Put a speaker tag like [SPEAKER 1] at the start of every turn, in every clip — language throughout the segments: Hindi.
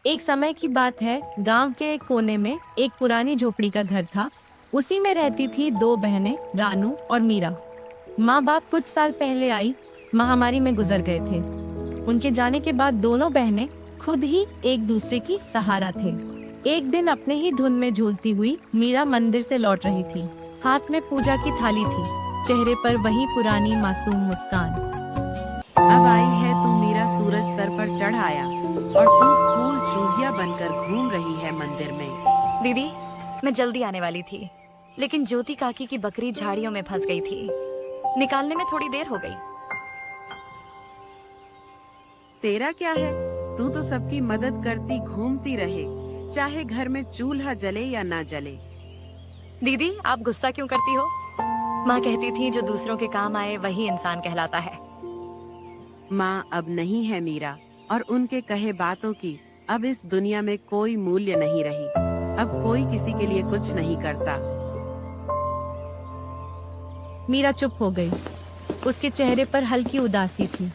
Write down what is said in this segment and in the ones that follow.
[SPEAKER 1] एक समय की बात है, गांव के एक कोने में एक पुरानी झोपड़ी का घर था। उसी में रहती थी दो बहनें, रानू और मीरा। माँ बाप कुछ साल पहले आई महामारी में गुजर गए थे। उनके जाने के बाद दोनों बहनें खुद ही एक दूसरे की सहारा थे। एक दिन अपने ही धुन में झूलती हुई मीरा मंदिर से लौट रही थी। हाथ में पूजा की थाली थी, चेहरे पर वही पुरानी मासूम मुस्कान।
[SPEAKER 2] अब आई है तू, मेरा सूरज सर पर चढ़ आया और तू फूल चूहिया बनकर घूम रही है मंदिर में।
[SPEAKER 3] दीदी, मैं जल्दी आने वाली थी, लेकिन ज्योति काकी की बकरी झाड़ियों में फंस गई थी। निकालने में थोड़ी देर हो गई।
[SPEAKER 2] तेरा क्या है, तू तो सबकी मदद करती घूमती रहे, चाहे घर में चूल्हा जले या ना जले।
[SPEAKER 3] दीदी, आप गुस्सा क्यों करती हो? माँ कहती थी जो दूसरों के काम आए वही इंसान कहलाता है।
[SPEAKER 2] माँ अब नहीं है मीरा, और उनके कहे बातों की अब इस दुनिया में कोई मूल्य नहीं रही। अब कोई किसी के लिए कुछ नहीं करता।
[SPEAKER 1] मीरा चुप हो गई। उसके चेहरे पर हल्की उदासी थी।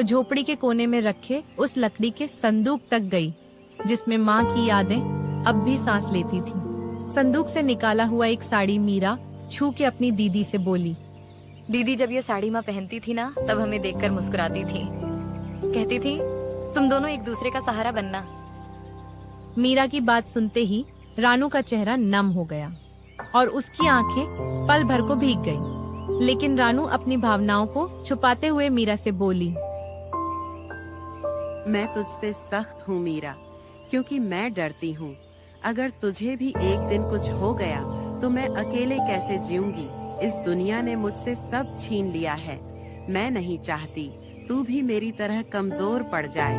[SPEAKER 1] झोपड़ी के कोने में रखे उस लकड़ी के संदूक तक गई, जिसमें माँ की यादें अब भी सांस लेती थी। संदूक से निकाला हुआ एक साड़ी मीरा छू के अपनी दीदी से बोली।
[SPEAKER 3] दीदी, जब ये साड़ी माँ पहनती थी ना, तब हमें देखकर मुस्कुराती थी। कहती थी तुम दोनों एक दूसरे का सहारा बनना।
[SPEAKER 1] मीरा की बात सुनते ही रानू का चेहरा नम हो गया और उसकी आंखें पल भर को भीग गईं। लेकिन रानू अपनी भावनाओं को छुपाते हुए मीरा से बोली,
[SPEAKER 2] मैं तुझसे सख्त हूँ मीरा, क्योंकि मैं डरती हूँ अगर तुझे भी एक दिन कुछ हो गया तो मैं अकेले कैसे जीऊंगी। इस दुनिया ने मुझसे सब छीन लिया है। मैं नहीं चाहती तू भी मेरी तरह कमजोर पड़ जाए,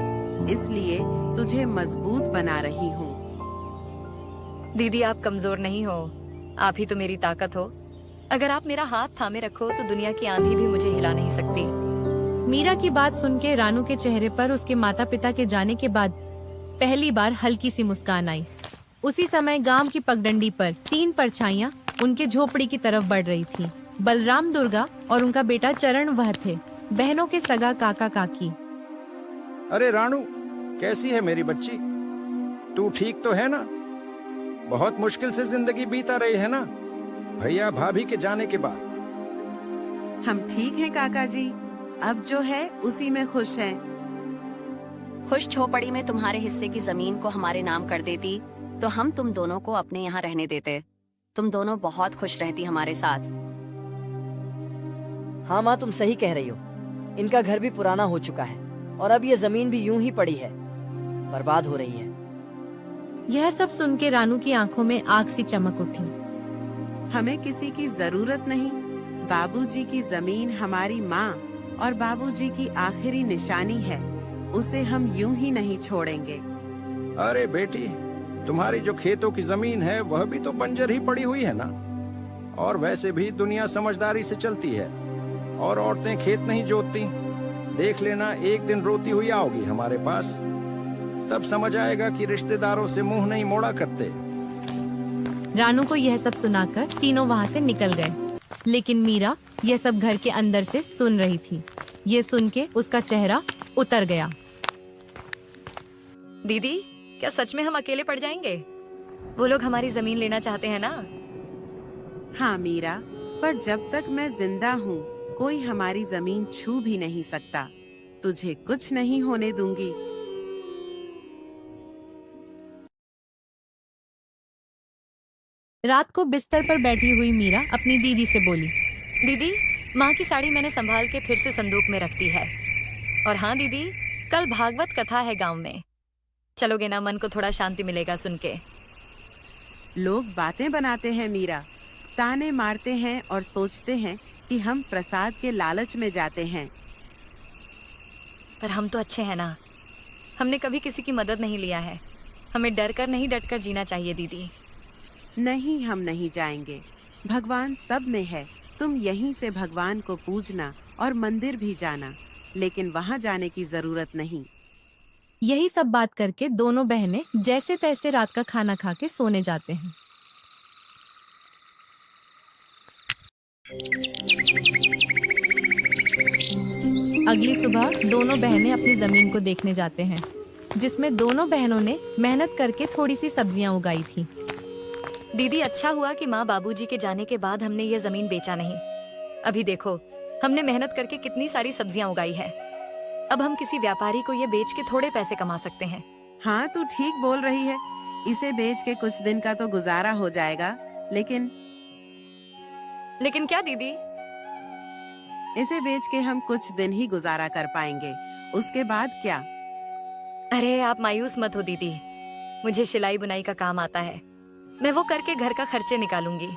[SPEAKER 2] इसलिए तुझे मजबूत बना रही हूँ।
[SPEAKER 3] दीदी, आप कमजोर नहीं हो, आप ही तो मेरी ताकत हो। अगर आप मेरा हाथ थामे रखो तो दुनिया की आंधी भी मुझे हिला नहीं सकती।
[SPEAKER 1] मीरा की बात सुन के रानू के चेहरे पर उसके माता पिता के जाने के बाद पहली बार हल्की सी मुस्कान आई। उसी समय गांव की पगडंडी पर 3 परछाइयां उनके झोपड़ी की तरफ बढ़ रही थी। बलराम, दुर्गा और उनका बेटा चरण वह थे, बहनों के सगा काका काकी।
[SPEAKER 4] अरे रानू, कैसी है मेरी बच्ची? तू ठीक तो है ना? बहुत मुश्किल से जिंदगी बीता रही है ना भैया भाभी के जाने के बाद?
[SPEAKER 2] हम ठीक हैं काका जी, अब जो है उसी में खुश हैं।
[SPEAKER 5] खुश झोपड़ी में तुम्हारे हिस्से की जमीन को हमारे नाम कर देती तो हम तुम दोनों को अपने यहाँ रहने देते। तुम दोनों बहुत खुश रहती हमारे साथ।
[SPEAKER 6] हाँ माँ, तुम सही कह रही हो। इनका घर भी पुराना हो चुका है और अब ये जमीन भी यूं ही पड़ी है, बर्बाद हो रही है।
[SPEAKER 1] यह सब सुन के रानू की आंखों में आग सी चमक उठी।
[SPEAKER 2] हमें किसी की जरूरत नहीं। बाबूजी की जमीन हमारी माँ और बाबूजी की आखिरी निशानी है, उसे हम यूं ही नहीं छोड़ेंगे।
[SPEAKER 4] अरे बेटी, तुम्हारी जो खेतों की जमीन है वह भी तो बंजर ही पड़ी हुई है ना। और वैसे भी दुनिया समझदारी से चलती है और औरतें खेत नहीं जोतती। देख लेना, एक दिन रोती हुई आओगी हमारे पास, तब समझ आएगा कि रिश्तेदारों से मुंह नहीं मोड़ा करते।
[SPEAKER 1] रानू को यह सब सुनाकर तीनों वहाँ से निकल गए, लेकिन मीरा यह सब घर के अंदर से सुन रही थी। ये सुन के उसका चेहरा उतर गया।
[SPEAKER 3] दीदी, क्या सच में हम अकेले पड़ जाएंगे? वो लोग हमारी जमीन लेना चाहते हैं ना?
[SPEAKER 2] हाँ मीरा, पर जब तक मैं जिंदा हूँ कोई हमारी जमीन छू भी नहीं सकता। तुझे कुछ नहीं होने दूंगी।
[SPEAKER 1] रात को बिस्तर पर बैठी हुई मीरा अपनी दीदी से बोली,
[SPEAKER 3] दीदी, माँ की साड़ी मैंने संभाल के फिर से संदूक में रख दी है। और हाँ दीदी, कल भागवत कथा है गांव में, चलोगे ना? मन को थोड़ा शांति मिलेगा सुन के।
[SPEAKER 2] लोग बातें बनाते हैं मीरा, ताने मारते हैं और सोचते हैं कि हम प्रसाद के लालच में जाते हैं।
[SPEAKER 3] पर हम तो अच्छे हैं ना, हमने कभी किसी की मदद नहीं लिया है। हमें डर कर नहीं, डट कर जीना चाहिए दीदी।
[SPEAKER 2] नहीं, हम नहीं जाएंगे। भगवान सब में है। तुम यहीं से भगवान को पूजना और मंदिर भी जाना, लेकिन वहाँ जाने की जरूरत नहीं।
[SPEAKER 1] यही सब बात करके दोनों बहनें जैसे तैसे रात का खाना खा के सोने जाते हैं। अगली सुबह दोनों बहनें अपनी जमीन को देखने जाते हैं, जिसमें दोनों बहनों ने मेहनत करके थोड़ी सी सब्जियां उगाई थी।
[SPEAKER 3] दीदी, अच्छा हुआ कि माँ बाबूजी के जाने के बाद हमने ये जमीन बेचा नहीं। अभी देखो, हमने मेहनत करके कितनी सारी सब्जियां उगाई है। अब हम किसी व्यापारी को ये बेच के थोड़े पैसे कमा सकते हैं।
[SPEAKER 2] हाँ, तू ठीक बोल रही है। इसे बेच के कुछ दिन का तो गुजारा हो जाएगा, लेकिन
[SPEAKER 3] क्या दीदी?
[SPEAKER 2] इसे बेच के हम कुछ दिन ही गुजारा कर पाएंगे, उसके बाद क्या?
[SPEAKER 3] अरे आप मायूस मत हो दीदी, मुझे सिलाई बुनाई का काम आता है। मैं वो करके घर का खर्चे निकालूंगी।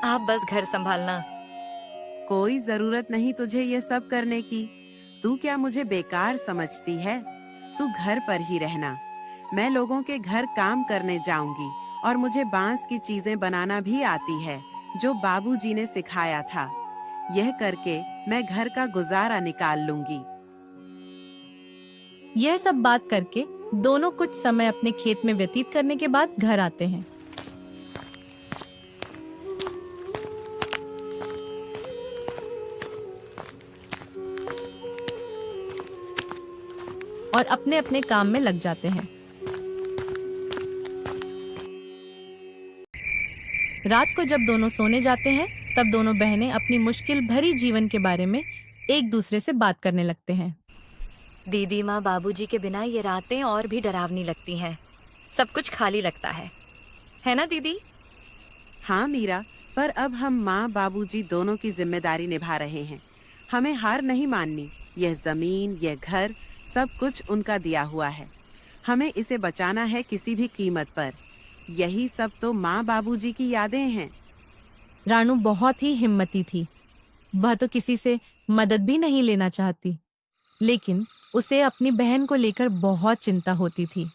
[SPEAKER 3] आप बस घर संभालना।
[SPEAKER 2] कोई जरूरत नहीं तुझे ये सब करने की। तू क्या मुझे बेकार समझती है? तू घर पर ही रहना। मैं लोगों के घर काम करने जाऊंगी और मुझे बांस की चीजें बनाना भी आती है, जो बाबूजी ने सिखाया था। यह करके मैं घर का गुजारा निकाल लूंगी।
[SPEAKER 1] यह सब बात करके दोनों कुछ समय अपने खेत में व्यतीत करने के बाद घर आते हैं। और अपने अपने काम में लग जाते हैं। रात को जब दोनों सोने जाते हैं, तब दोनों बहनें अपनी मुश्किल भरी जीवन के बारे में एक दूसरे से बात करने लगते हैं।
[SPEAKER 3] दीदी, माँ बाबूजी के बिना ये रातें और भी डरावनी लगती हैं। सब कुछ खाली लगता है ना दीदी?
[SPEAKER 2] हाँ मीरा, पर अब हम माँ बाबूजी दोनों की जिम्मेदारी निभा रहे हैं। हमें हार नहीं माननी। यह जमीन, यह घर, सब कुछ उनका दिया हुआ है। हमें इसे बचाना है किसी भी कीमत पर। यही सब तो माँ बाबूजी की यादें हैं।
[SPEAKER 1] रानू बहुत ही हिम्मती थी। वह तो किसी से मदद भी नहीं लेना चाहती, लेकिन उसे अपनी बहन को लेकर बहुत चिंता होती थी।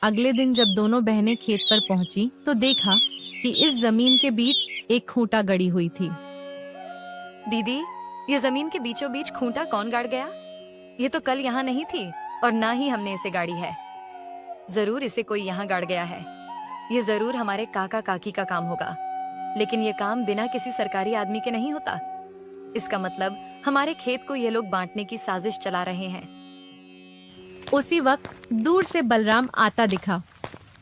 [SPEAKER 1] अगले दिन जब दोनों बहनें खेत पर पहुंची, तो देखा कि इस जमीन के बीच एक खूंटा गड़ी हुई थी।
[SPEAKER 3] दीदी, ये जमीन के बीचों बीच खूंटा कौन गाड़ गया? ये तो कल यहाँ नहीं थी और ना ही हमने इसे गाड़ी है। जरूर इसे कोई यहाँ गाड़ गया है। ये जरूर हमारे काका काकी का काम होगा, लेकिन ये काम बिना किसी सरकारी आदमी के नहीं होता। इसका मतलब हमारे खेत को ये लोग बांटने की साजिश चला रहे हैं।
[SPEAKER 1] उसी वक्त दूर से बलराम आता दिखा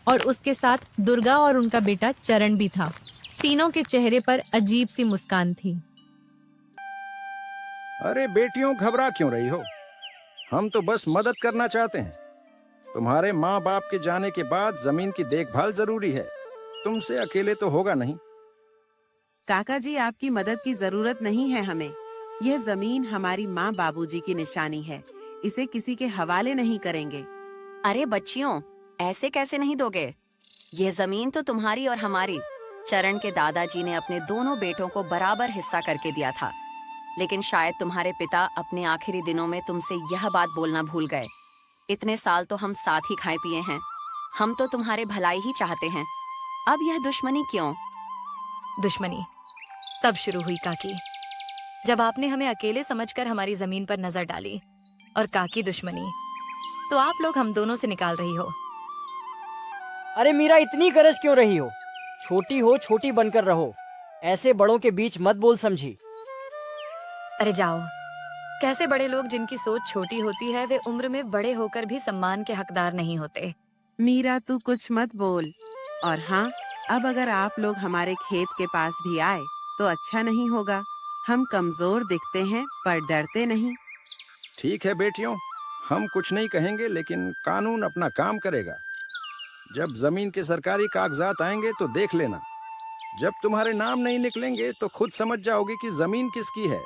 [SPEAKER 1] और उसके साथ दुर्गा और उनका बेटा चरण भी था। तीनों के चेहरे पर अजीब सी मुस्कान थी।
[SPEAKER 4] अरे बेटियों, घबरा क्यों रही हो? हम तो बस मदद करना चाहते हैं। तुम्हारे माँ बाप के जाने के बाद जमीन की देखभाल जरूरी है। तुमसे अकेले तो होगा नहीं।
[SPEAKER 2] काका जी, आपकी मदद की जरूरत नहीं है हमें। यह जमीन हमारी माँ बाबूजी की निशानी है। इसे किसी के हवाले नहीं करेंगे।
[SPEAKER 5] अरे बच्चियों, ऐसे कैसे नहीं दोगे? ये जमीन तो तुम्हारी और हमारी। चरण के दादाजी ने अपने दोनों बेटों को बराबर हिस्सा करके दिया था, लेकिन शायद तुम्हारे पिता अपने आखिरी दिनों में तुमसे यह बात बोलना भूल गए। इतने साल तो हम साथ ही खाए पिए हैं। हम तो तुम्हारे भलाई ही चाहते हैं। अब यह दुश्मनी क्यों?
[SPEAKER 3] दुश्मनी तब शुरू हुई काकी, जब आपने हमें अकेले समझकर हमारी जमीन पर नजर डाली। और काकी, दुश्मनी तो आप लोग हम दोनों से निकाल रही हो।
[SPEAKER 6] अरे मीरा, इतनी गरज क्यों रही हो? छोटी हो, छोटी बनकर रहो। ऐसे बड़ों के बीच मत बोल समझी।
[SPEAKER 3] अरे जाओ। कैसे बड़े लोग जिनकी सोच छोटी होती है, वे उम्र में बड़े होकर भी सम्मान के हकदार नहीं होते।
[SPEAKER 2] मीरा, तू कुछ मत बोल। और हाँ, अब अगर आप लोग हमारे खेत के पास भी आए तो अच्छा नहीं होगा। हम कमजोर दिखते हैं पर डरते नहीं।
[SPEAKER 4] ठीक है बेटियों, हम कुछ नहीं कहेंगे, लेकिन कानून अपना काम करेगा। जब जमीन के सरकारी कागजात आएंगे तो देख लेना। जब तुम्हारे नाम नहीं निकलेंगे तो खुद समझ जाओगे कि जमीन किसकी है।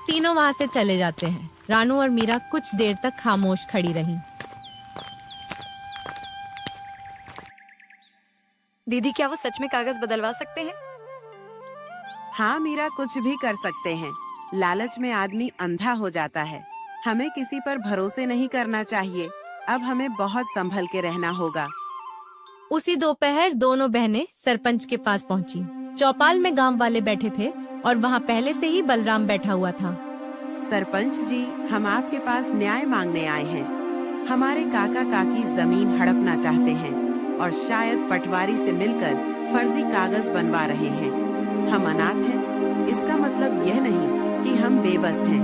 [SPEAKER 1] तीनों वहां से चले जाते हैं। रानू और मीरा कुछ देर तक खामोश खड़ी रहीं।
[SPEAKER 3] दीदी, क्या वो सच में कागज बदलवा सकते हैं?
[SPEAKER 2] हाँ मीरा, कुछ भी कर सकते हैं। लालच में आदमी अंधा हो जाता है। हमें किसी पर भरोसे नहीं करना चाहिए। अब हमें बहुत संभल के रहना होगा।
[SPEAKER 1] उसी दोपहर दोनों बहनें सरपंच के पास पहुंची। चौपाल में गांव वाले बैठे थे और वहां पहले से ही बलराम बैठा हुआ था।
[SPEAKER 2] सरपंच जी, हम आपके पास न्याय मांगने आए हैं। हमारे काका काकी जमीन हड़पना चाहते हैं और शायद पटवारी से मिलकर फर्जी कागज बनवा रहे हैं। हम अनाथ हैं, इसका मतलब यह नहीं कि हम बेबस हैं।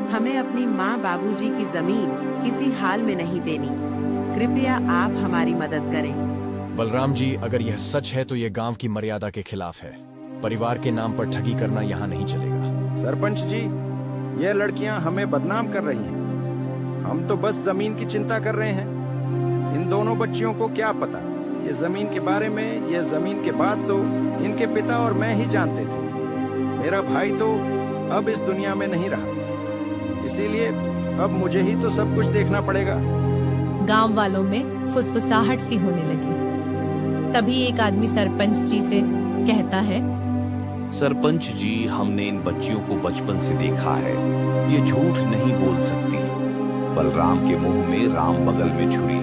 [SPEAKER 2] हमें अपनी माँ बाबूजी की जमीन किसी हाल में नहीं देनी। कृपया आप हमारी मदद करें।
[SPEAKER 7] बलराम जी, अगर यह सच है तो यह गांव की मर्यादा के खिलाफ है। परिवार के नाम पर ठगी करना यहाँ नहीं चलेगा।
[SPEAKER 4] सरपंच जी, यह लड़कियां हमें बदनाम कर रही हैं। हम तो बस जमीन की चिंता कर रहे हैं। इन दोनों बच्चियों को क्या पता ये जमीन के बारे में। यह जमीन के बाद तो इनके पिता और मैं ही जानते थे। मेरा भाई तो अब इस दुनिया में नहीं रहा, इसीलिए अब मुझे ही तो सब कुछ देखना पड़ेगा।
[SPEAKER 1] गांव वालों में फुसफुसाहट सी होने लगी। तभी एक आदमी सरपंच जी से कहता है,
[SPEAKER 8] सरपंच जी, हमने इन बच्चियों को बचपन से देखा है। ये झूठ नहीं बोल सकती। बलराम के मुंह में राम बगल में छुरी।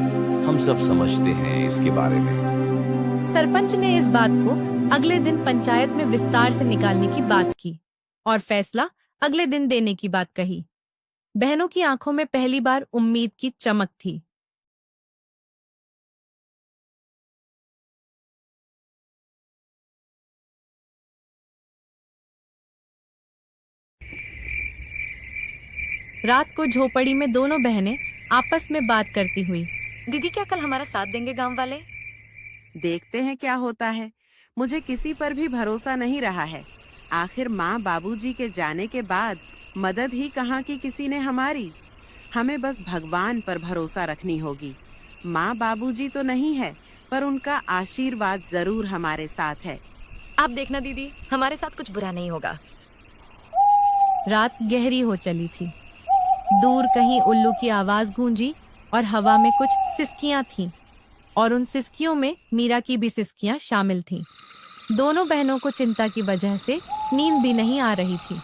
[SPEAKER 8] हम सब समझते हैं इसके बारे में।
[SPEAKER 1] सरपंच ने इस बात को अगले दिन पंचायत में विस्तार से निकालने की बात की और फैसला अगले दिन देने की बात कही। बहनों की आंखों में पहली बार उम्मीद की चमक थी। रात को झोपड़ी में दोनों बहनें आपस में बात करती हुई,
[SPEAKER 3] दीदी क्या कल हमारा साथ देंगे गांव वाले?
[SPEAKER 2] देखते हैं क्या होता है। मुझे किसी पर भी भरोसा नहीं रहा है। आखिर माँ बाबूजी के जाने के बाद मदद ही कहाँ की किसी ने हमारी। हमें बस भगवान पर भरोसा रखनी होगी। माँ बाबूजी तो नहीं है, पर उनका आशीर्वाद जरूर हमारे साथ है।
[SPEAKER 3] आप देखना दीदी, हमारे साथ कुछ बुरा नहीं होगा।
[SPEAKER 1] रात गहरी हो चली थी। दूर कहीं उल्लू की आवाज गूंजी और हवा में कुछ सिसकियां थीं, और उन सिसकियों में मीरा की भी सिसकियां शामिल थीं। दोनों बहनों को चिंता की वजह से नींद भी नहीं आ रही थी।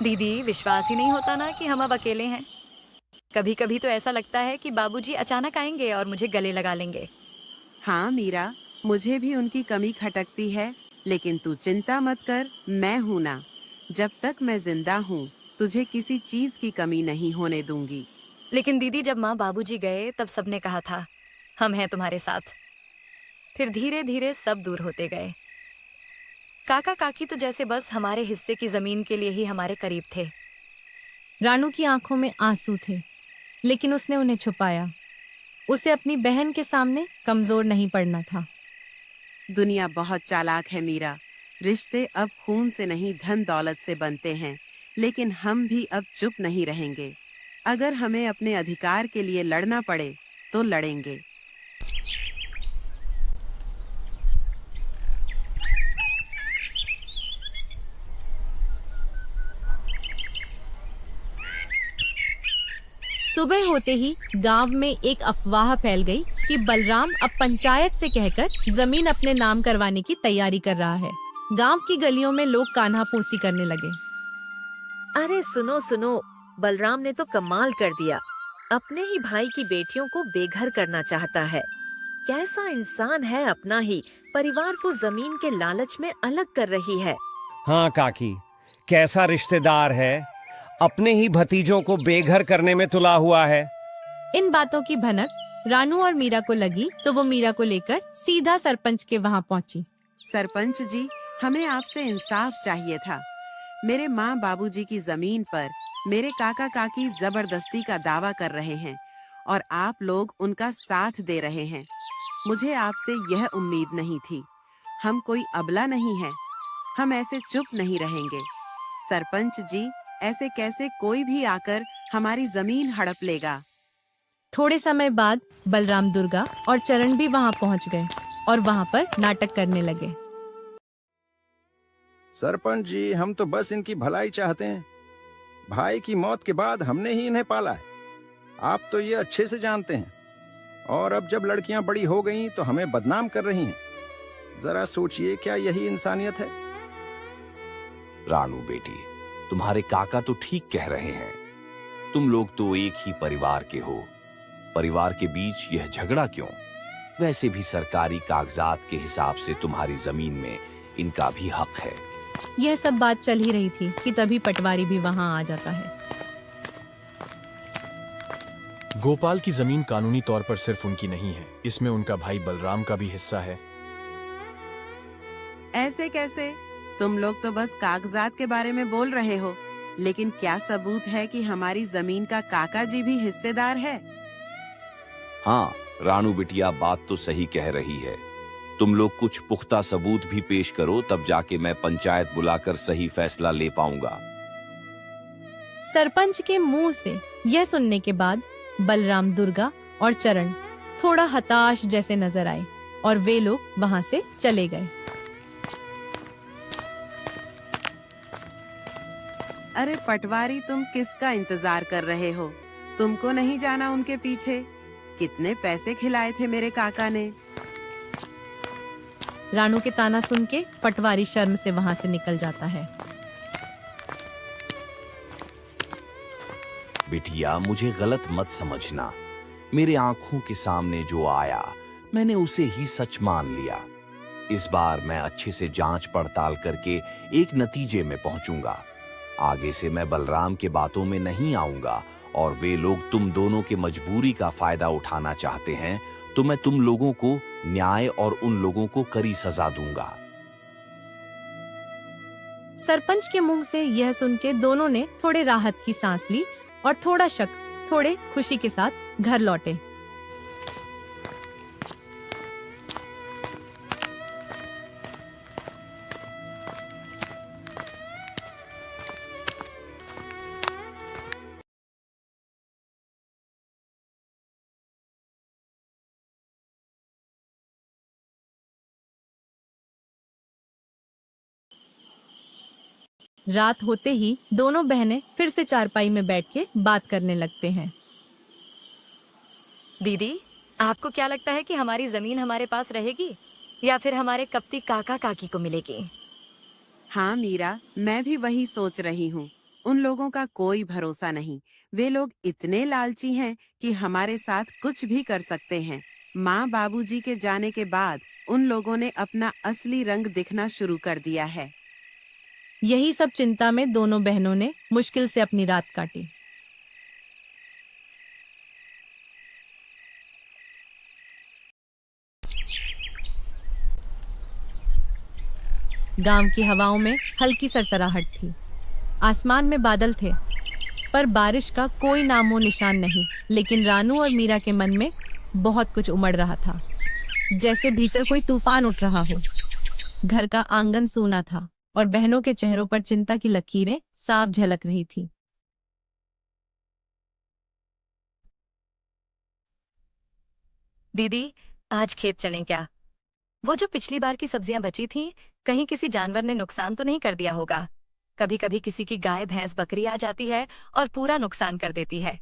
[SPEAKER 3] दीदी, विश्वास ही नहीं होता ना कि हम अब अकेले हैं। कभी कभी तो ऐसा लगता है कि बाबूजी अचानक आएंगे और मुझे गले लगा लेंगे।
[SPEAKER 2] हाँ मीरा, मुझे भी उनकी कमी खटकती है, लेकिन तू चिंता मत कर, मैं हूँ ना। जब तक मैं जिंदा हूँ तुझे किसी चीज की कमी नहीं होने दूंगी।
[SPEAKER 3] लेकिन दीदी, जब माँ बाबूजी गए तब सबने कहा था हम हैं तुम्हारे साथ। फिर धीरे धीरे सब दूर होते गए। काका काकी तो जैसे बस हमारे हिस्से की जमीन के लिए ही हमारे करीब थे।
[SPEAKER 1] रानू की आंखों में आंसू थे, लेकिन उसने उन्हें छुपाया। उसे अपनी बहन के सामने कमजोर नहीं पड़ना था।
[SPEAKER 2] दुनिया बहुत चालाक है मीरा। रिश्ते अब खून से नहीं धन दौलत से बनते हैं, लेकिन हम भी अब चुप नहीं रहेंगे। अगर हमें अपने अधिकार के लिए लड़ना पड़े तो लड़ेंगे।
[SPEAKER 1] सुबह होते ही गांव में एक अफवाह फैल गई कि बलराम अब पंचायत से कहकर जमीन अपने नाम करवाने की तैयारी कर रहा है। गांव की गलियों में लोग कान्हा पूसी करने लगे।
[SPEAKER 9] अरे सुनो सुनो, बलराम ने तो कमाल कर दिया। अपने ही भाई की बेटियों को बेघर करना चाहता है। कैसा इंसान है, अपना ही परिवार को जमीन के लालच में अलग कर रही है।
[SPEAKER 10] हाँ काकी, कैसा रिश्तेदार है, अपने ही भतीजों को बेघर करने में तुला हुआ है।
[SPEAKER 1] इन बातों की भनक रानू और मीरा को लगी तो वो मीरा को लेकर सीधा सरपंच के वहाँ पहुँची।
[SPEAKER 2] सरपंच जी, हमें आपसे इंसाफ चाहिए था। मेरे माँ बाबूजी की जमीन पर मेरे काका काकी जबरदस्ती का दावा कर रहे हैं और आप लोग उनका साथ दे रहे हैं। मुझे आपसे यह उम्मीद नहीं थी। हम कोई अबला नहीं है, हम ऐसे चुप नहीं रहेंगे। सरपंच जी, ऐसे कैसे कोई भी आकर हमारी जमीन हड़प लेगा।
[SPEAKER 1] थोड़े समय बाद बलराम, दुर्गा और चरण भी वहाँ पहुँच गए और वहाँ पर नाटक करने लगे।
[SPEAKER 4] सरपंच जी, हम तो बस इनकी भलाई चाहते हैं। भाई की मौत के बाद हमने ही इन्हें पाला है। आप तो ये अच्छे से जानते हैं। और अब जब लड़कियां बड़ी हो गईं तो हमें बदनाम कर रही हैं। जरा सोचिए, क्या यही इंसानियत है?
[SPEAKER 8] रानू बेटी, तुम्हारे काका तो ठीक कह रहे हैं। तुम लोग तो एक ही परिवार के हो। परिवार के बीच यह झगड़ा क्यों? वैसे भी सरकारी कागजात के हिसाब से तुम्हारी जमीन में इनका भी हक है।
[SPEAKER 1] यह सब बात चल ही रही थी कि तभी पटवारी भी वहाँ आ जाता है।
[SPEAKER 7] गोपाल की जमीन कानूनी तौर पर सिर्फ उनकी नहीं है, इसमें उनका भाई बलराम का भी हिस्सा है।
[SPEAKER 2] ऐसे कैसे? तुम लोग तो बस कागजात के बारे में बोल रहे हो, लेकिन क्या सबूत है कि हमारी जमीन का काका जी भी हिस्सेदार है?
[SPEAKER 8] हाँ, रानू बिटिया बात तो सही कह रही है। तुम लोग कुछ पुख्ता सबूत भी पेश करो, तब जाके मैं पंचायत बुलाकर सही फैसला ले पाऊंगा।
[SPEAKER 1] सरपंच के मुंह से यह सुनने के बाद बलराम, दुर्गा और चरण थोड़ा हताश जैसे नजर आए और वे लोग वहां से चले गए।
[SPEAKER 2] अरे पटवारी, तुम किसका इंतजार कर रहे हो? तुमको नहीं जाना उनके पीछे? कितने पैसे खिलाए थे मेरे काका ने?
[SPEAKER 1] रानू के ताना सुन के पटवारी शर्म से वहां से निकल जाता है।
[SPEAKER 8] बिटिया, मुझे गलत मत समझना। मेरे आंखों के सामने जो आया मैंने उसे ही सच मान लिया। इस बार मैं अच्छे से जांच पड़ताल करके एक नतीजे में पहुंचूंगा। आगे से मैं बलराम के बातों में नहीं आऊंगा, और वे लोग तुम दोनों के मजबूरी का फायदा उठाना चाहते हैं तो मैं तुम लोगों को न्याय और उन लोगों को कड़ी सजा दूंगा।
[SPEAKER 1] सरपंच के मुंह से यह सुन के दोनों ने थोड़े राहत की सांस ली और थोड़ा शक, थोड़े खुशी के साथ घर लौटे। रात होते ही दोनों बहनें फिर से चारपाई में बैठ के बात करने लगते हैं।
[SPEAKER 3] दीदी, आपको क्या लगता है कि हमारी जमीन हमारे पास रहेगी या फिर हमारे कपटी काका काकी को मिलेगी?
[SPEAKER 2] हाँ मीरा, मैं भी वही सोच रही हूँ। उन लोगों का कोई भरोसा नहीं। वे लोग इतने लालची हैं कि हमारे साथ कुछ भी कर सकते हैं। माँ बाबूजी के जाने के बाद उन लोगों ने अपना असली रंग दिखना शुरू कर दिया है।
[SPEAKER 1] यही सब चिंता में दोनों बहनों ने मुश्किल से अपनी रात काटी। गांव की हवाओं में हल्की सरसराहट थी। आसमान में बादल थे, पर बारिश का कोई नामो निशान नहीं। लेकिन रानू और मीरा के मन में बहुत कुछ उमड़ रहा था, जैसे भीतर कोई तूफान उठ रहा हो। घर का आंगन सूना था और बहनों के चेहरों पर चिंता की लकीरें साफ झलक रही थी।
[SPEAKER 3] दीदी, आज खेत चलें क्या? वो जो पिछली बार की सब्जियां बची थी, कहीं किसी जानवर ने नुकसान तो नहीं कर दिया होगा? कभी कभी किसी की गाय भैंस बकरी आ जाती है और पूरा नुकसान कर देती है।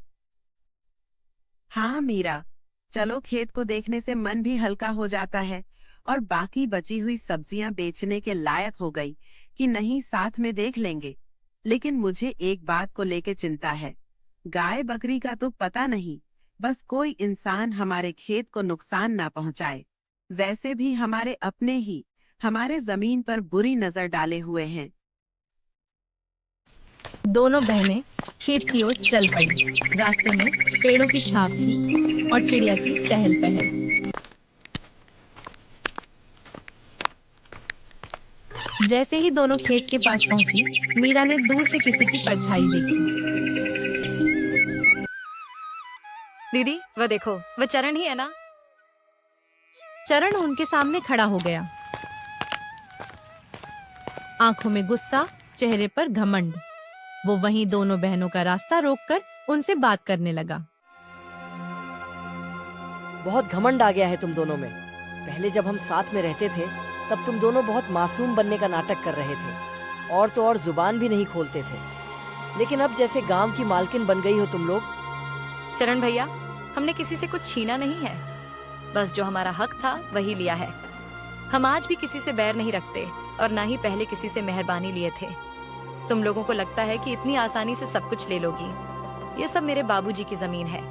[SPEAKER 2] हाँ मीरा, चलो, खेत को देखने से मन भी हल्का हो जाता है और बाकी बची हुई सब्जियां बेचने के लायक हो गई कि नहीं, साथ में देख लेंगे। लेकिन मुझे एक बात को लेके चिंता है। गाय बकरी का तो पता नहीं, बस कोई इंसान हमारे खेत को नुकसान ना पहुंचाए। वैसे भी हमारे अपने ही हमारे जमीन पर बुरी नजर डाले हुए हैं।
[SPEAKER 1] दोनों बहनें खेत की ओर चल पड़ी। रास्ते में पेड़ों की छाप थी और चिड़िया की चहल पहल। जैसे ही दोनों खेत के पास पहुंची, मीरा ने दूर से किसी की परछाई देखी।
[SPEAKER 3] दीदी, वह देखो, वह चरण ही है ना?
[SPEAKER 1] चरण उनके सामने खड़ा हो गया, आंखों में गुस्सा, चेहरे पर घमंड। वो वहीं दोनों बहनों का रास्ता रोककर उनसे बात करने लगा।
[SPEAKER 6] बहुत घमंड आ गया है तुम दोनों में। पहले जब हम साथ में रहते थे तब तुम दोनों बहुत मासूम बनने का नाटक कर रहे थे, और तो और जुबान भी नहीं खोलते थे। लेकिन अब जैसे गांव की मालकिन बन गई हो तुम लोग।
[SPEAKER 3] चरण भैया, हमने किसी से कुछ छीना नहीं है, बस जो हमारा हक था वही लिया है। हम आज भी किसी से बैर नहीं रखते और ना ही पहले किसी से मेहरबानी लिए थे। तुम लोगों को लगता है कि इतनी आसानी से सब कुछ ले लोगी। ये सब मेरे बाबूजी की जमीन है।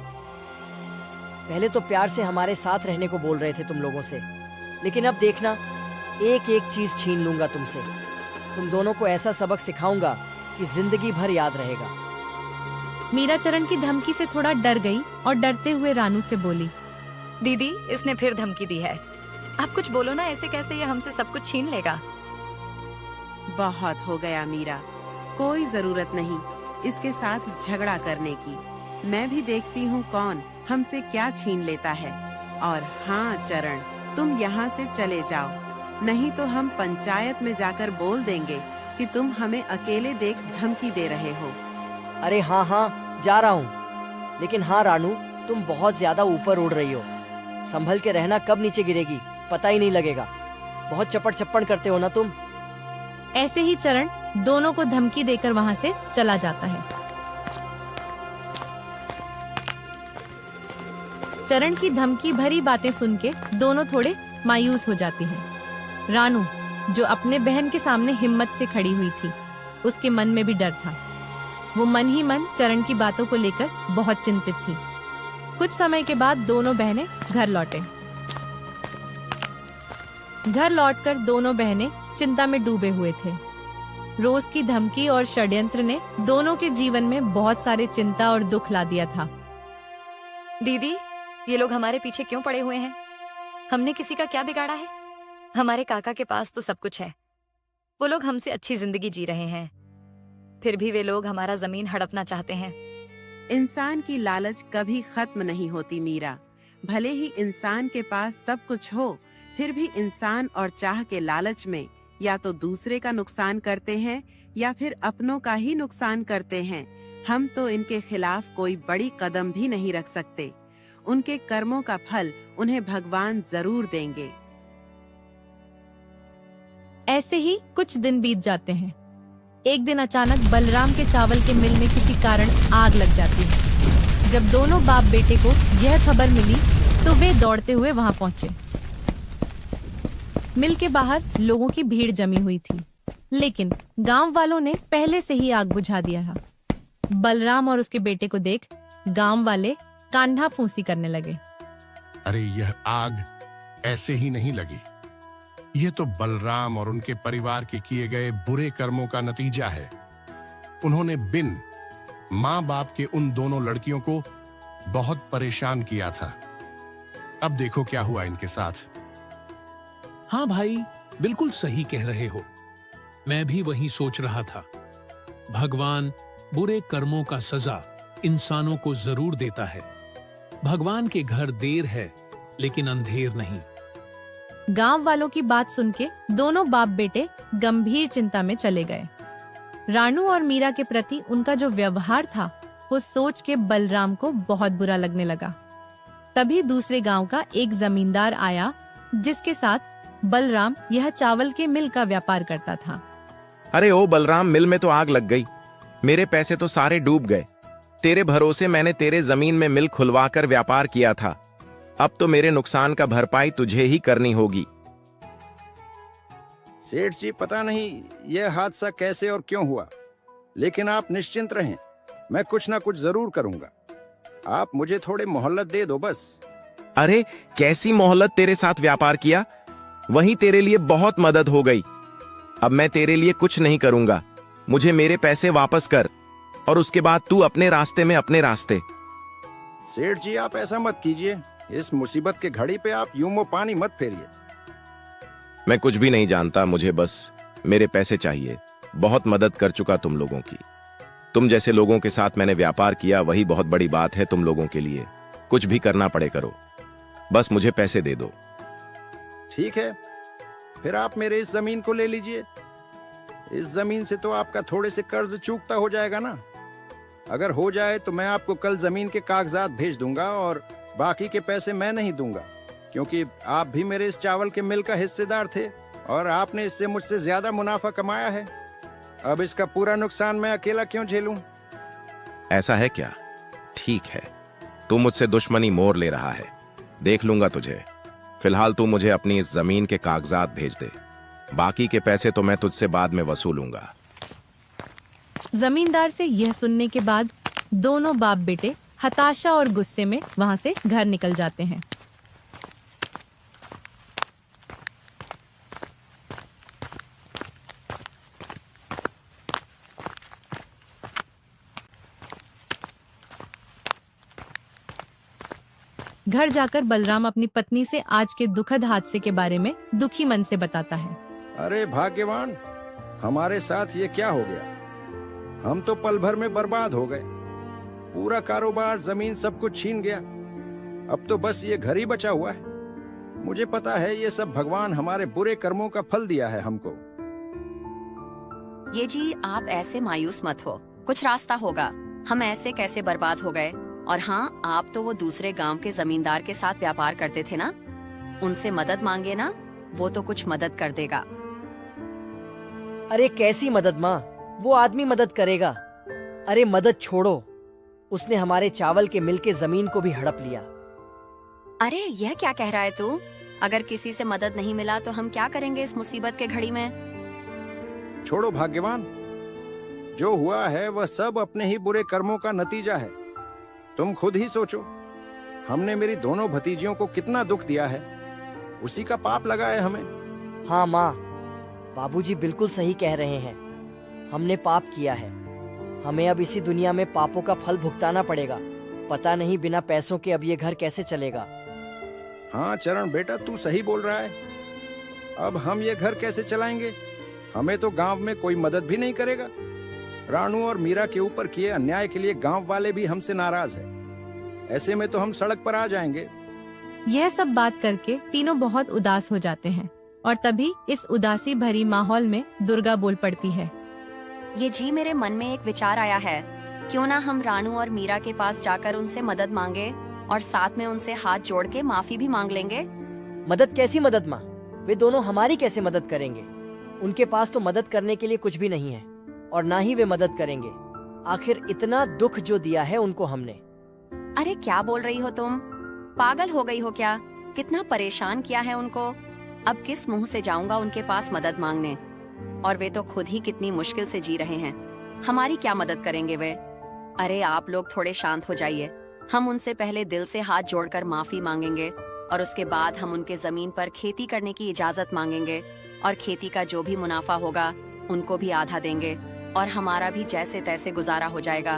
[SPEAKER 6] पहले तो प्यार से हमारे साथ रहने को बोल रहे थे तुम लोगों से, लेकिन अब देखना, एक एक चीज छीन लूंगा तुमसे। तुम दोनों को ऐसा सबक सिखाऊंगा कि जिंदगी भर याद रहेगा।
[SPEAKER 1] मीरा चरण की धमकी से थोड़ा डर गई और डरते हुए रानू से बोली,
[SPEAKER 3] दीदी, इसने फिर धमकी दी है। आप कुछ बोलो ना, ऐसे कैसे ये हमसे सब कुछ छीन लेगा?
[SPEAKER 2] बहुत हो गया मीरा, कोई जरूरत नहीं इसके साथ झगड़ा करने की। मैं भी देखती हूँ कौन हमसे क्या छीन लेता है। और हाँ चरण, तुम यहाँ से चले जाओ, नहीं तो हम पंचायत में जाकर बोल देंगे कि तुम हमें अकेले देख धमकी दे रहे हो।
[SPEAKER 6] अरे हाँ हाँ, जा रहा हूँ। लेकिन हाँ रानू, तुम बहुत ज्यादा ऊपर उड़ रही हो। संभल के रहना, कब नीचे गिरेगी पता ही नहीं लगेगा। बहुत चपड़ चप्पड़ करते हो ना तुम।
[SPEAKER 1] ऐसे ही चरण दोनों को धमकी देकर वहां से चला जाता है। चरण की धमकी भरी बातें सुन के दोनों थोड़े मायूस हो जाती हैं। रानू, जो अपने बहन के सामने हिम्मत से खड़ी हुई थी, उसके मन में भी डर था। वो मन ही मन चरण की बातों को लेकर बहुत चिंतित थी। कुछ समय के बाद दोनों बहनें घर लौटे। घर लौटकर दोनों बहनें चिंता में डूबे हुए थे। रोज की धमकी और षड्यंत्र ने दोनों के जीवन में बहुत सारे चिंता और दुख ला दिया था।
[SPEAKER 3] दीदी, ये लोग हमारे पीछे क्यों पड़े हुए हैं? हमने किसी का क्या बिगाड़ा है? हमारे काका के पास तो सब कुछ है। वो लोग हमसे अच्छी जिंदगी जी रहे हैं, फिर भी वे लोग हमारा जमीन हड़पना चाहते हैं।
[SPEAKER 2] इंसान की लालच कभी खत्म नहीं होती मीरा। भले ही इंसान के पास सब कुछ हो, फिर भी इंसान और चाह के लालच में या तो दूसरे का नुकसान करते हैं या फिर अपनों का ही नुकसान करते हैं। हम तो इनके खिलाफ कोई बड़ी कदम भी नहीं रख सकते। उनके कर्मों का फल उन्हें भगवान जरूर देंगे।
[SPEAKER 1] ऐसे ही कुछ दिन बीत जाते हैं। एक दिन अचानक बलराम के चावल के मिल में किसी कारण आग लग जाती है। जब दोनों बाप बेटे को यह खबर मिली तो वे दौड़ते हुए वहां पहुंचे। मिल के बाहर लोगों की भीड़ जमी हुई थी, लेकिन गांव वालों ने पहले से ही आग बुझा दिया था। बलराम और उसके बेटे को देख गांव वाले कान्हा फूंसी करने लगे।
[SPEAKER 11] अरे यह आग ऐसे ही नहीं लगी, ये तो बलराम और उनके परिवार के किए गए बुरे कर्मों का नतीजा है। उन्होंने बिन माँ बाप के उन दोनों लड़कियों को बहुत परेशान किया था। अब देखो क्या हुआ इनके साथ।
[SPEAKER 12] हाँ भाई, बिल्कुल सही कह रहे हो। मैं भी वही सोच रहा था। भगवान बुरे कर्मों का सजा इंसानों को जरूर देता है। भगवान के घर देर है लेकिन अंधेर नहीं।
[SPEAKER 1] गांव वालों की बात सुन के दोनों बाप बेटे गंभीर चिंता में चले गए। रानू और मीरा के प्रति उनका जो व्यवहार था, वो सोच के बलराम को बहुत बुरा लगने लगा। तभी दूसरे गांव का एक जमींदार आया, जिसके साथ बलराम यह चावल के मिल का व्यापार करता था।
[SPEAKER 13] अरे ओ बलराम, मिल में तो आग लग गई। मेरे पैसे तो सारे डूब गए। तेरे भरोसे मैंने तेरे जमीन में मिल खुलवाकर व्यापार किया था। अब तो मेरे नुकसान का भरपाई तुझे ही करनी होगी।
[SPEAKER 4] सेठ जी, पता नहीं यह हादसा कैसे और क्यों हुआ, लेकिन आप निश्चिंत रहें, मैं कुछ ना कुछ जरूर करूंगा। आप मुझे थोड़े मोहलत दे दो बस।
[SPEAKER 13] अरे कैसी मोहलत, तेरे साथ व्यापार किया, वहीं तेरे लिए बहुत मदद हो गई। अब मैं तेरे लिए कुछ नहीं करूंगा। मुझे मेरे पैसे वापस कर और उसके बाद तू अपने रास्ते में अपने रास्ते।
[SPEAKER 4] सेठ जी, आप ऐसा मत कीजिए। इस मुसीबत के घड़ी पे आप यूं मुंह पानी मत फेरिए।
[SPEAKER 13] मैं कुछ भी नहीं जानता, मुझे बस मेरे पैसे चाहिए। बहुत मदद कर चुका तुम लोगों की। तुम जैसे लोगों के साथ मैंने व्यापार किया, वही बहुत बड़ी बात है तुम लोगों के लिए। कुछ भी करना पड़े करो, बस मुझे पैसे दे दो।
[SPEAKER 4] ठीक है, फिर आप मेरे इस जमीन को ले लीजिए। इस जमीन से तो आपका थोड़े से कर्ज चूकता हो जाएगा ना। अगर हो जाए तो मैं आपको कल जमीन के कागजात भेज दूंगा, और बाकी के पैसे मैं नहीं दूंगा, क्योंकि आप भी मेरे इस चावल के मिल का हिस्सेदार थे और आपने इससे मुझसे ज्यादा मुनाफा कमाया है। अब इसका पूरा नुकसान मैं अकेला क्यों झेलूं?
[SPEAKER 13] ऐसा है क्या? ठीक है, तू मुझसे दुश्मनी मोर ले रहा है, देख लूंगा तुझे। फिलहाल तू मुझे अपनी इस जमीन के कागजात भेज दे, बाकी के पैसे तो मैं तुझसे बाद में वसूलूंगा।
[SPEAKER 1] जमींदार से यह सुनने के बाद दोनों बाप बेटे हताशा और गुस्से में वहां से घर निकल जाते हैं। घर जाकर बलराम अपनी पत्नी से आज के दुखद हादसे के बारे में दुखी मन से बताता है।
[SPEAKER 4] अरे भाग्यवान, हमारे साथ ये क्या हो गया? हम तो पल भर में बर्बाद हो गए। पूरा कारोबार, जमीन, सब कुछ छीन गया। अब तो बस ये घर ही बचा हुआ है। मुझे पता है ये सब भगवान हमारे बुरे कर्मों का फल दिया है हमको।
[SPEAKER 5] ये जी, आप ऐसे मायूस मत हो, कुछ रास्ता होगा। हम ऐसे कैसे बर्बाद हो गए? और हाँ, आप तो वो दूसरे गांव के जमींदार के साथ व्यापार करते थे ना, उनसे मदद मांगे ना, वो तो कुछ मदद कर देगा।
[SPEAKER 6] अरे कैसी मदद माँ, वो आदमी मदद करेगा। अरे मदद छोड़ो, उसने हमारे चावल के मिल के जमीन को भी हड़प लिया।
[SPEAKER 5] अरे यह क्या कह रहा है तू? अगर किसी से मदद नहीं मिला तो हम क्या करेंगे इस मुसीबत के घड़ी में?
[SPEAKER 4] छोड़ो भाग्यवान, जो हुआ है वह सब अपने ही बुरे कर्मों का नतीजा है। तुम खुद ही सोचो, हमने मेरी दोनों भतीजियों को कितना दुख दिया है, उसी का पाप लगा है हमें।
[SPEAKER 6] हाँ माँ, बाबूजी बिल्कुल सही कह रहे हैं। हमने पाप किया है, हमें अब इसी दुनिया में पापों का फल भुगताना पड़ेगा। पता नहीं बिना पैसों के अब ये घर कैसे चलेगा।
[SPEAKER 4] हाँ चरण बेटा, तू सही बोल रहा है। अब हम ये घर कैसे चलाएंगे? हमें तो गांव में कोई मदद भी नहीं करेगा। रानू और मीरा के ऊपर किए अन्याय के लिए गांव वाले भी हमसे नाराज है। ऐसे में तो हम सड़क पर आ जाएंगे।
[SPEAKER 1] यह सब बात करके तीनों बहुत उदास हो जाते हैं और तभी इस उदासी भरी माहौल में दुर्गा बोल पड़ती है।
[SPEAKER 5] ये जी, मेरे मन में एक विचार आया है। क्यों ना हम रानू और मीरा के पास जाकर उनसे मदद मांगे और साथ में उनसे हाथ जोड़ के माफी भी मांग लेंगे।
[SPEAKER 6] मदद? कैसी मदद माँ? वे दोनों हमारी कैसे मदद करेंगे? उनके पास तो मदद करने के लिए कुछ भी नहीं है और ना ही वे मदद करेंगे। आखिर इतना दुख जो दिया है उनको हमने।
[SPEAKER 5] अरे क्या बोल रही हो तुम? पागल हो गई हो क्या? कितना परेशान किया है उनको। अब किस मुंह से जाऊंगा उनके पास मदद मांगने? और वे तो खुद ही कितनी मुश्किल से जी रहे हैं, हमारी क्या मदद करेंगे वे? अरे आप लोग थोड़े शांत हो जाइए। हम उनसे पहले दिल से हाथ जोड़कर माफी मांगेंगे और उसके बाद हम उनके जमीन पर खेती करने की इजाजत मांगेंगे और खेती का जो भी मुनाफा होगा उनको भी आधा देंगे और हमारा भी जैसे तैसे गुजारा हो जाएगा।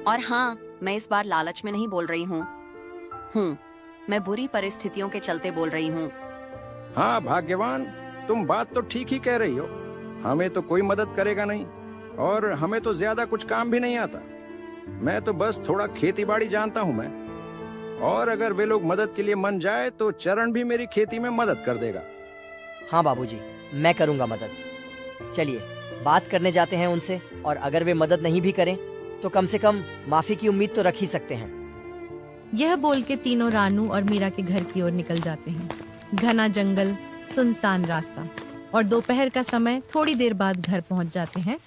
[SPEAKER 5] और हाँ, मैं इस बार लालच में नहीं बोल रही हूँ, मैं बुरी परिस्थितियों के चलते बोल रही हूँ।
[SPEAKER 4] हाँ भाग्यवान, तुम बात तो ठीक ही कह रही हो। हमें तो कोई मदद करेगा नहीं और हमें तो ज्यादा कुछ काम भी नहीं आता। मैं तो बस थोड़ा खेती बाड़ी जानता हूँ मैं। और अगर वे लोग मदद के लिए मन जाए तो चरण भी मेरी खेती में मदद कर देगा।
[SPEAKER 6] हाँ बाबूजी, मैं करूँगा मदद। चलिए बात करने जाते हैं उनसे, और अगर वे मदद नहीं भी करें तो कम से कम माफी की उम्मीद तो रख ही सकते हैं।
[SPEAKER 1] यह बोल के तीनों रानू और मीरा के घर की ओर निकल जाते हैं। घना जंगल, सुनसान रास्ता और दोपहर का समय। थोड़ी देर बाद घर पहुंच जाते हैं।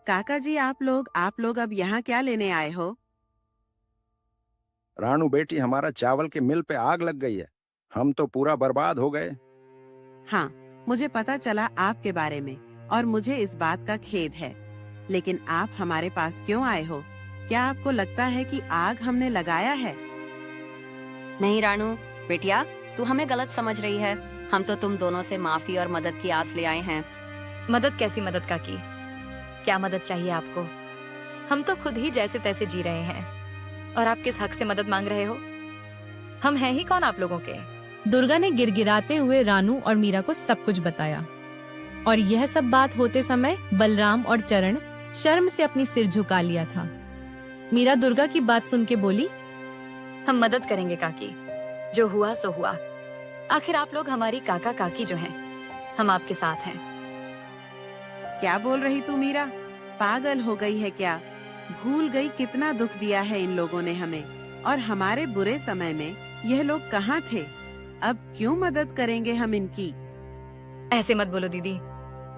[SPEAKER 2] काका जी, आप लोग अब यहाँ क्या लेने आए हो?
[SPEAKER 4] रानू बेटी, हमारा चावल के मिल पे आग लग गई है। हम तो पूरा बर्बाद हो गए।
[SPEAKER 2] हाँ, मुझे पता चला आपके बारे में और मुझे इस बात का खेद है। लेकिन आप हमारे पास क्यों आए हो? क्या आपको लगता है कि आग हमने लगाया है?
[SPEAKER 5] नहीं रानू बेटिया, तू हमें गलत समझ रही है। हम तो तुम दोनों से माफी और मदद की आस ले आए हैं।
[SPEAKER 3] मदद? कैसी मदद काकी? क्या मदद चाहिए आपको? हम तो खुद ही जैसे तैसे जी रहे हैं और आप किस हक से मदद मांग रहे हो? हम हैं ही कौन आप लोगों के?
[SPEAKER 1] दुर्गा ने गिड़गिड़ाते हुए रानू और मीरा को सब कुछ बताया। और यह सब बात होते समय बलराम और चरण शर्म से अपनी सिर झुका लिया था। मीरा दुर्गा की बात सुन के बोली,
[SPEAKER 3] हम मदद करेंगे काकी, जो हुआ सो हुआ। आखिर आप लोग हमारी काका काकी जो हैं, हम आपके साथ हैं।
[SPEAKER 2] क्या बोल रही तू मीरा? पागल हो गई है क्या? भूल गई कितना दुख दिया है इन लोगों ने हमें, और हमारे बुरे समय में यह लोग कहाँ थे? अब क्यों मदद करेंगे हम इनकी?
[SPEAKER 3] ऐसे मत बोलो दीदी।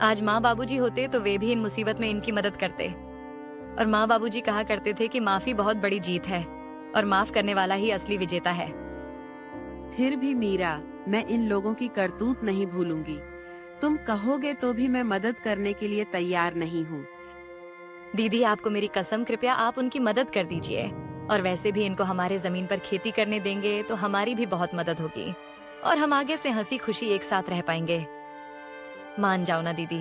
[SPEAKER 3] आज माँ बाबूजी होते तो वे भी इन मुसीबत में इनकी मदद करते। और माँ बाबूजी कहा करते थे कि माफी बहुत बड़ी जीत है और माफ करने वाला ही असली विजेता है।
[SPEAKER 2] फिर भी मीरा, मैं इन लोगों की करतूत नहीं भूलूंगी। तुम कहोगे तो भी मैं मदद करने के लिए तैयार नहीं हूँ।
[SPEAKER 3] दीदी, आपको मेरी कसम, कृपया आप उनकी मदद कर दीजिए। और वैसे भी इनको हमारे जमीन पर खेती करने देंगे तो हमारी भी बहुत मदद होगी और हम आगे से हंसी खुशी एक साथ रह पाएंगे। मान जाओ ना दीदी,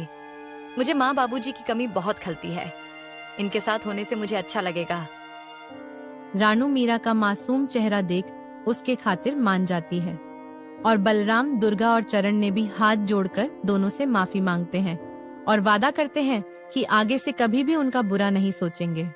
[SPEAKER 3] मुझे माँ बाबूजी की कमी बहुत खलती है। इनके साथ होने से मुझे अच्छा लगेगा।
[SPEAKER 1] रानू मीरा का मासूम चेहरा देख उसके खातिर मान जाती है। और बलराम, दुर्गा और चरण ने भी हाथ जोड़कर दोनों से माफी मांगते हैं और वादा करते हैं कि आगे से कभी भी उनका बुरा नहीं सोचेंगे।